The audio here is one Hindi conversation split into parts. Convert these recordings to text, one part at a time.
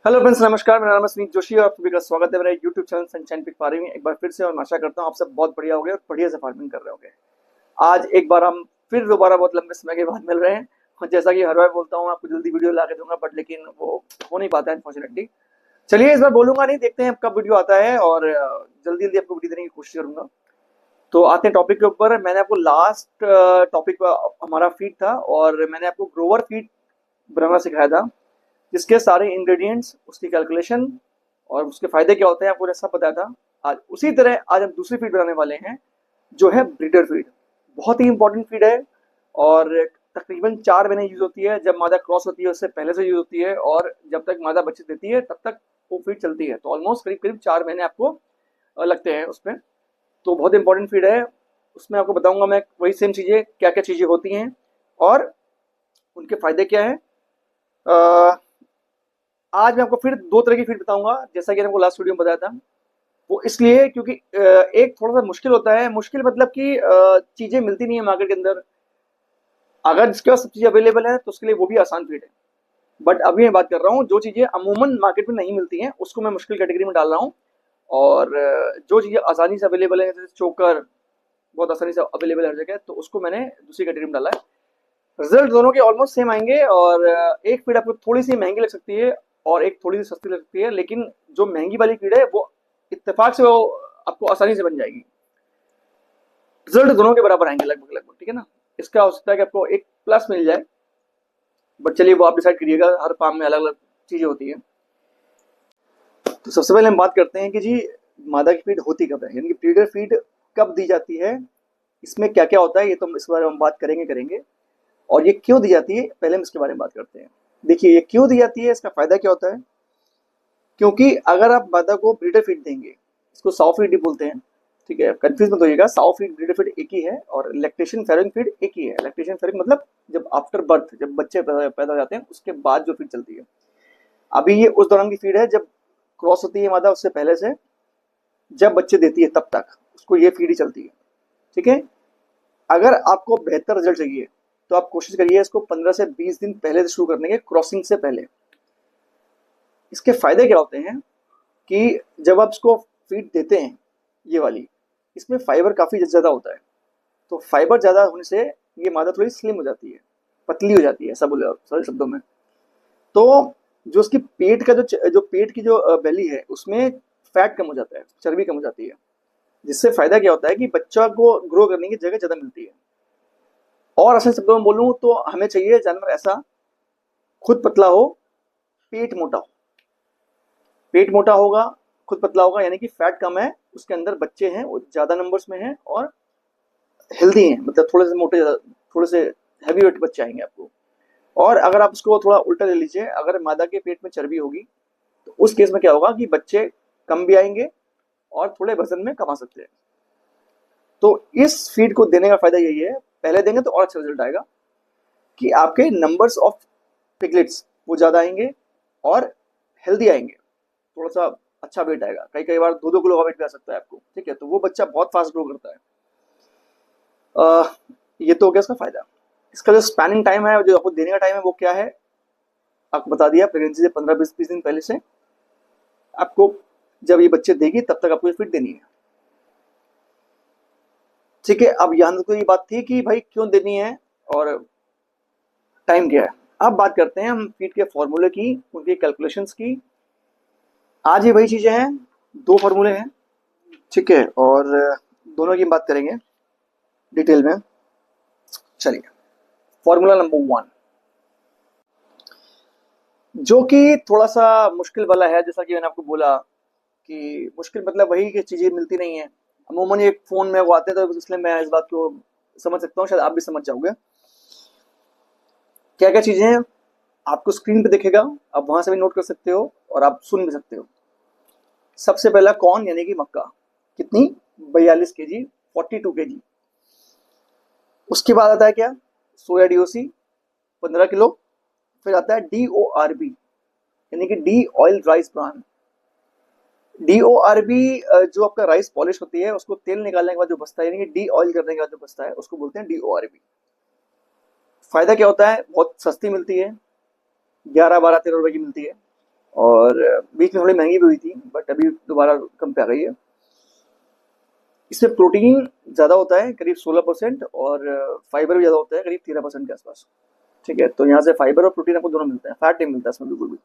हेलो फ्रेंड्स, नमस्कार। मेरा नाम है सुनीत जोशी और आप सभी का स्वागत है मेरे YouTube channel Sunshine pick farming में एक बार फिर से। और मैं आशा करता हूँ आप सब बहुत बढ़िया होंगे और बढ़िया से फार्मिंग कर रहे होंगे। आज एक बार हम फिर दोबारा बहुत लंबे समय के बाद मिल रहे हैं। और जैसा कि हर बार बोलता हूँ, आपको जल्दी वीडियो ला के दूंगा, बट लेकिन वो हो नहीं पाता है अनफॉर्चुनेटली। चलिए, इस बार बोलूंगा नहीं, देखते हैं कब वीडियो आता है और जल्दी जल्दी आपको वीडियो देने की कोशिश करूंगा। तो आते हैं टॉपिक के ऊपर। मैंने आपको लास्ट टॉपिक हमारा फीड था और मैंने आपको ग्रोवर फीड बनाना सिखाया था, जिसके सारे इंग्रेडिएंट्स, उसकी कैलकुलेशन और उसके फायदे क्या होते हैं आपको सब बताया था। आज उसी तरह आज हम दूसरी फीड बनाने वाले हैं, जो है ब्रीडर फीड। बहुत ही इंपॉर्टेंट फीड है और तकरीबन 4 महीने यूज होती है। जब मादा क्रॉस होती है उससे पहले से यूज होती है और जब तक मादा बच्चे देती है तब तक वो फीड चलती है। तो ऑलमोस्ट करीब करीब 4 महीने आपको लगते हैं उसमें। तो बहुत इंपॉर्टेंट फीड है। उसमें आपको बताऊंगा मैं वही सेम चीजें, क्या क्या चीजें होती हैं और उनके फायदे क्या है। आज मैं आपको फिर दो तरह की फीड बताऊंगा, जैसा कि मैंने आपको लास्ट वीडियो में बताया था। वो इसलिए क्योंकि एक थोड़ा सा मुश्किल होता है। मुश्किल मतलब कि चीजें मिलती नहीं है मार्केट के अंदर। अगर जिसके पास सब चीजें अवेलेबल है तो उसके लिए वो भी आसान फीड है। बट अभी मैं बात कर रहा हूँ जो चीजें अमूमन मार्केट में नहीं मिलती हैं उसको मैं मुश्किल कैटेगरी में डाल रहा हूँ। और जो चीजें आसानी से अवेलेबल है, जैसे चोकर बहुत आसानी से अवेलेबल है हर जगह, तो उसको मैंने दूसरी कैटेगरी में डाला है। रिजल्ट दोनों के ऑलमोस्ट सेम आएंगे और एक फीड आपको थोड़ी सी महंगी लग सकती है और एक थोड़ी सी सस्ती लग सकती है, लेकिन जो महंगी वाली फीड है वो इत्तेफाक से वो आपको आसानी से बन जाएगी। रिजल्ट दोनों के बराबर आएंगे लगभग लगभग, ठीक है ना। इसका हो सकता है कि आपको एक प्लस मिल जाए, बट चलिए वो आप डिसाइड करिएगा, हर फार्म में अलग अलग चीजें होती है। तो सबसे पहले हम बात करते हैं कि जी मादा की फीड होती कब है, यानी कि ब्रीडर फीड कब दी जाती है, इसमें क्या क्या होता है, ये तो इस बारे में हम बात करेंगे। और ये क्यों दी जाती है पहले हम इसके बारे में बात करते हैं। देखिए, ये क्यों दी जाती है, इसका फायदा क्या होता है। क्योंकि अगर आप मादा को ब्रीडर फीड देंगे, इसको साव फीड भी बोलते हैं, ठीक है, कंफ्यूज मत होइएगा। साव फीड ब्रीडर फीड एक ही है और लैक्टेशन फेरिंग फीड एक ही है। लैक्टेशन फेरिंग मतलब जब आफ्टर बर्थ, जब बच्चे पैदा हो जाते हैं उसके बाद जो फीड चलती है। अभी ये उस दौरान की फीड है जब क्रॉस होती है मादा, उससे पहले से जब बच्चे देती है तब तक उसको ये फीड ही चलती है, ठीक है। अगर आपको बेहतर रिजल्ट चाहिए तो आप कोशिश करिए इसको 15 से 20 दिन पहले से शुरू करने के, क्रॉसिंग से पहले। इसके फायदे क्या होते हैं कि जब आप इसको फीड देते हैं ये वाली, इसमें फाइबर काफी ज्यादा होता है। तो फाइबर ज्यादा होने से ये मादा थोड़ी स्लिम हो जाती है, पतली हो जाती है, ऐसा बोले सारे शब्दों में। तो जो उसकी पेट का जो पेट की जो बेली है उसमें फैट कम हो जाता है, चर्बी कम हो जाती है। जिससे फायदा क्या होता है कि बच्चा को ग्रो करने की जगह ज्यादा मिलती है। और आसान शब्दों में बोलूं तो हमें चाहिए जानवर ऐसा खुद पतला हो, पेट मोटा हो। पेट मोटा होगा, खुद पतला होगा, यानी कि फैट कम है, उसके अंदर बच्चे हैं वो ज्यादा नंबर्स में हैं और हेल्दी हैं, मतलब थोड़े से मोटे, थोड़े से हैवी वेट बच्चे आएंगे आपको। और अगर आप उसको थोड़ा उल्टा ले लीजिए, अगर मादा के पेट में चर्बी होगी तो उस केस में क्या होगा कि बच्चे कम भी आएंगे और थोड़े वजन में कमा सकते हैं। तो इस फीड को देने का फायदा यही है, पहले देंगे तो और अच्छा रिजल्ट आएगा कि आपके नंबर्स ऑफ पिगलेट्स वो ज्यादा आएंगे और हेल्दी आएंगे। थोड़ा सा अच्छा वेट आएगा, कई कई बार 2-2 किलो का वेट भी आ सकता है आपको, ठीक है। तो वो बच्चा बहुत फास्ट ग्रो करता है। ये तो हो गया इसका फायदा। इसका जो स्पैनिंग टाइम है, जो आपको देने का टाइम है, वो क्या है आपको बता दिया। प्रेगनेंसी से 15-20 दिन पहले से आपको, जब ये बच्चे देगी तब तक आपको ये फीड देनी है, ठीक है। अब यहाँ तो ये बात थी कि भाई क्यों देनी है और टाइम क्या है। अब बात करते हैं हम फीड के फॉर्मूले की, उनकी कैलकुलेशंस की। आज ये वही चीजें हैं, दो फॉर्मूले हैं, ठीक है, और दोनों की बात करेंगे डिटेल में। चलिए, फॉर्मूला नंबर 1, जो कि थोड़ा सा मुश्किल वाला है। जैसा कि मैंने आपको बोला कि मुश्किल मतलब वही कि चीजें मिलती नहीं है अमूमन, ये फोन में वो आते हैं, तो इसलिए मैं इस बात को समझ सकता हूँ, शायद आप भी समझ जाओगे। क्या क्या चीजें हैं आपको स्क्रीन पे दिखेगा, आप वहां से भी नोट कर सकते हो और आप सुन भी सकते हो। सबसे पहला कॉर्न यानी कि मक्का, कितनी, 42 kg, 42 kg। उसके बाद आता है क्या, सोया डीओसी, 15 किलो। फिर आता है DORB, यानी कि D oil rice bran. DORB जो आपका राइस पॉलिश होती है, उसको तेल निकालने के बाद जो बचता है, यानी कि डी ऑयल करने के बाद जो बचता है, उसको बोलते हैं DORB। फायदा क्या होता है, बहुत सस्ती मिलती है, 11, 12, 13 रुपए की मिलती है और बीच में थोड़ी महंगी भी हुई थी, बट अभी दोबारा कम पे आ गई है। इसमें प्रोटीन ज़्यादा होता है करीब 16% और फाइबर भी ज़्यादा होता है करीब 13% के आसपास। ठीक है, तो यहाँ से फाइबर और प्रोटीन आपको दोनों मिलते हैं, फैट नहीं मिलता इसमें बिल्कुल भी।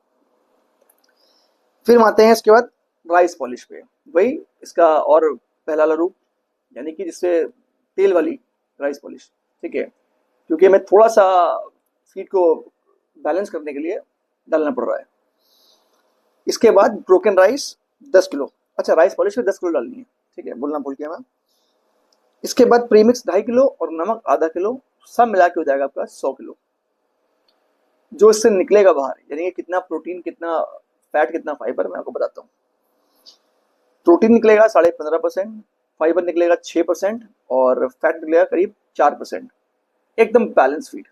फिर हम आते हैं इसके बाद राइस पॉलिश पे, वही इसका और पहला वाला रूप, यानी कि जिससे तेल वाली राइस पॉलिश। ठीक है, क्योंकि हमें थोड़ा सा फीड को बैलेंस करने के लिए डालना पड़ रहा है। इसके बाद ब्रोकन राइस 10 किलो, अच्छा राइस पॉलिश में 10 किलो डालनी है, ठीक है, बोलना भूल गया मैं। इसके बाद प्रीमिक्स 2.5 किलो और नमक ½ किलो, सब मिला के हो जाएगा आपका 100 किलो। जो इससे निकलेगा बाहर, यानी कि कितना प्रोटीन, कितना फैट, कितना फाइबर, मैं आपको बताता हूँ। प्रोटीन निकलेगा 15.5%, फाइबर निकलेगा 6% और फैट निकलेगा करीब 4%। एकदम बैलेंस फीड।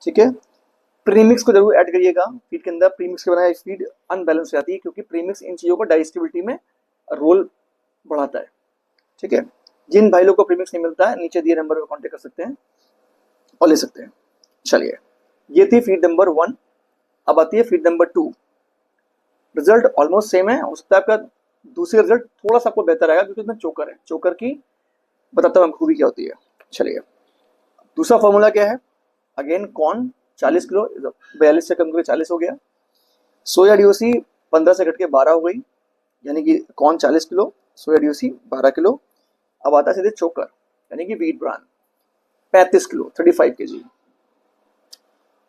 ठीक है, प्रीमिक्स को जरूर ऐड करिएगा फीड के अंदर। प्रीमिक्स के बनाए फीड अनबैलेंस हो जाती है, क्योंकि प्रीमिक्स इन चीज़ों को डाइजेस्टिबिलिटी में रोल बढ़ाता है। ठीक है, जिन भाई लोग को प्रीमिक्स नहीं मिलता है, नीचे दिए नंबर पर कॉन्टेक्ट कर सकते हैं और ले सकते हैं। चलिए, ये थी फीड नंबर 1। अब आती है feed number 2। Result almost same है, हो सकता है आपका दूसरी रिजल्ट थोड़ा सा आपको बेहतर आएगा, क्योंकि इसमें चोकर है। चोकर की बताता हूँ खूबी क्या होती है। चलिए, दूसरा फॉर्मूला क्या है? अगेन कॉर्न 40 किलो, 42 से कम करके 40 हो गया। सोया डीओसी 15 से घट के 12 हो गई, यानी कि कॉर्न 40 किलो, सोया डीओसी 12 किलो। अब आता है सीधे चोकर, यानी कि वीट ब्रान 35 किलो, 35 kg।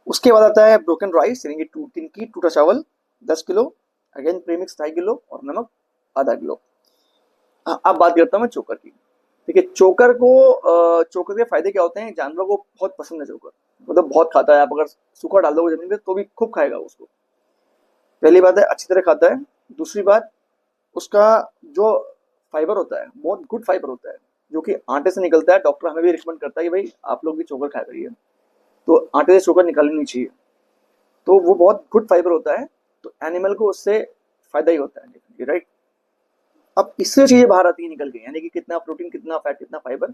उसके बाद आता है ब्रोकन राइस, यानी कि टूटा चावल 10 किलो, अगेन प्रीमिक्स 2.5 किलो और नमक ½ किलो। अब बात करता हूँ मैं चोकर की। देखिए, चोकर के फायदे क्या होते हैं? जानवरों को बहुत पसंद है चोकर, मतलब बहुत खाता है। आप अगर सूखा डाल दोगे जमीन पे तो भी खूब खाएगा उसको। पहली बात है, अच्छी तरह खाता है। दूसरी बात, उसका जो फाइबर होता है बहुत गुड फाइबर होता है, जो कि आटे से निकलता है। डॉक्टर हमें भी रिकमेंड करता है कि भाई आप लोग भी चोकर खाया करिए, तो आटे से चोकर निकालनी नहीं चाहिए। तो वो बहुत गुड फाइबर होता है, तो एनिमल को उससे फायदा ही होता है, राइट। अब इससे चीजें बाहर आती है निकल के, यानी कि कितना प्रोटीन, कितना फैट, कितना फाइबर,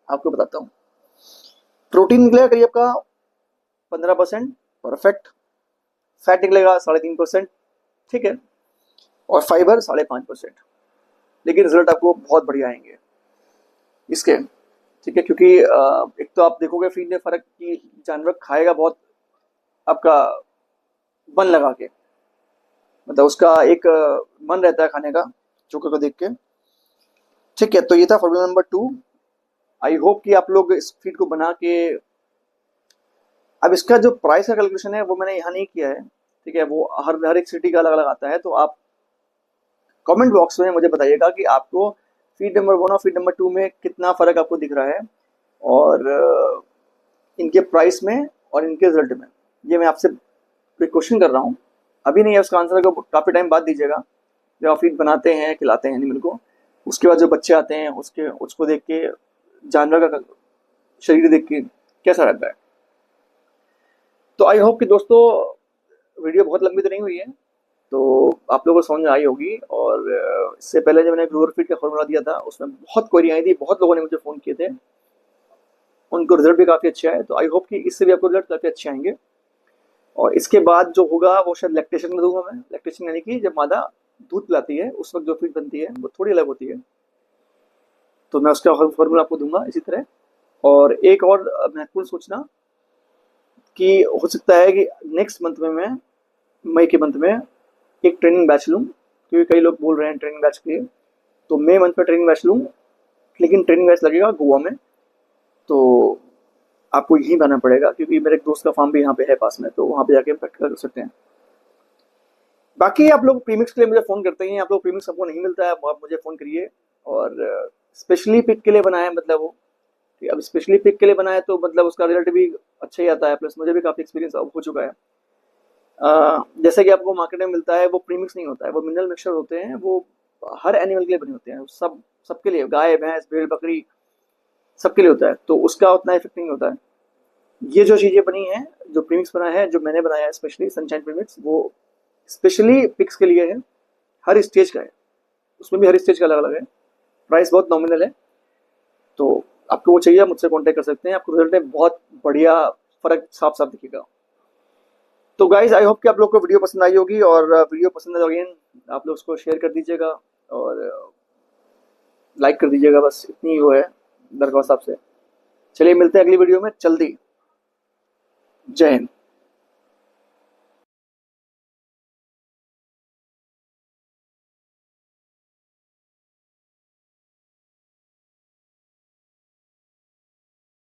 आपको बताता हूँ। प्रोटीन निकलेगा करिए आपका 15%, परफेक्ट। फैट निकलेगा 3.5%, ठीक है, और फाइबर 5.5%। लेकिन रिजल्ट आपको बहुत बढ़िया आएंगे इसके। ठीक है, क्योंकि एक तो आप देखोगे फीड में फर्क कि जानवर खाएगा बहुत आपका मन लगा के, मतलब उसका एक मन रहता है खाने का चोकर को देख के। ठीक है, तो ये था फॉर्मूला नंबर 2। आई होप कि आप लोग इस फीड को बना के, अब इसका जो प्राइस का कैलकुलेशन है वो मैंने यहाँ नहीं किया है, ठीक है, वो हर एक सिटी का अलग अलग आता है। तो आप कमेंट बॉक्स में मुझे बताइएगा कि आपको फीड नंबर 1 और फीड नंबर 2 में कितना फ़र्क आपको दिख रहा है, और इनके प्राइस में और इनके रिजल्ट में। ये मैं आपसे क्वेश्चन कर रहा हूँ, अभी नहीं है। उसका आंसर को काफ़ी टाइम बाद दीजिएगा, जब आप फीड बनाते हैं, खिलाते हैं एनिमल को। उसके बाद जो बच्चे आते हैं उसको देख के, जानवर का शरीर देख के कैसा रहता है। तो आई होप कि दोस्तों वीडियो बहुत लंबी तो नहीं हुई है, तो आप लोगों को समझ में आई होगी। और इससे पहले जब मैंने ग्रोवर फीड का फॉर्मूला दिया था, उसमें बहुत क्वेरी आई थी, बहुत लोगों ने मुझे फ़ोन किए थे, उनको रिजल्ट भी काफ़ी अच्छा है। तो आई होप कि इससे भी आपको रिजल्ट काफ़ी अच्छे आएंगे। और इसके बाद जो होगा वो शायद लैक्टेशन में दूंगा मैं। लैक्टेशन यानी कि जब मादा दूध पिलाती है उस वक्त जो फीड बनती है वो थोड़ी अलग होती है, तो मैं उसका फॉर्मूला आपको दूंगा इसी तरह। और एक और महत्वपूर्ण सूचना कि हो सकता है कि नेक्स्ट मंथ में मैं, मई के मंथ में, एक ट्रेनिंग बैच लूँ, क्योंकि कई लोग बोल रहे हैं ट्रेनिंग बैच के लिए। तो मई मंथ में ट्रेनिंग बैच लूँ, लेकिन ट्रेनिंग बैच लगेगा गोवा में। तो आपको यहीं जाना पड़ेगा, क्योंकि मेरे एक दोस्त का फार्म भी यहाँ पे है पास में, तो वहाँ पे जाके प्रैक्टिस कर सकते हैं। बाकी आप लोग प्रीमिक्स के लिए मुझे फ़ोन करते हैं, आप लोग प्रीमिक्स आपको नहीं मिलता है, आप मुझे फ़ोन करिए। और स्पेशली पिक के लिए बनाया, मतलब वो, अब स्पेशली पिक के लिए बनाया तो मतलब उसका रिजल्ट भी अच्छा ही आता है, प्लस मुझे भी काफ़ी एक्सपीरियंस हो चुका है। जैसे कि आपको मार्केट में मिलता है, वो प्रीमिक्स नहीं होता है, वो मिनरल मिक्सचर होते हैं। वो हर एनिमल के लिए बने होते हैं, सबके लिए, गाय, भैंस, भेड़, बकरी, सबके लिए होता है, तो उसका उतना इफेक्ट नहीं होता है। ये जो चीज़ें बनी हैं, जो प्रीमिक्स बना है, जो मैंने बनाया है स्पेशली सनशाइन प्रीमिक्स, वो स्पेशली पिक्स के लिए है। हर स्टेज का है, उसमें भी हर स्टेज का अलग अलग है। प्राइस बहुत नॉमिनल है, तो आपको वो चाहिए मुझसे कांटेक्ट कर सकते हैं। आपको रिजल्ट में बहुत बढ़िया फ़र्क साफ साफ दिखेगा। तो गाइज आई होप कि आप लोग को वीडियो पसंद आई होगी, और वीडियो पसंद है तो अगेन आप लोग उसको शेयर कर दीजिएगा और लाइक कर दीजिएगा, बस इतनी ही वो है दरख्वास्त आपसे। चलिए मिलते हैं अगली वीडियो में जल्दी। जय हिंद।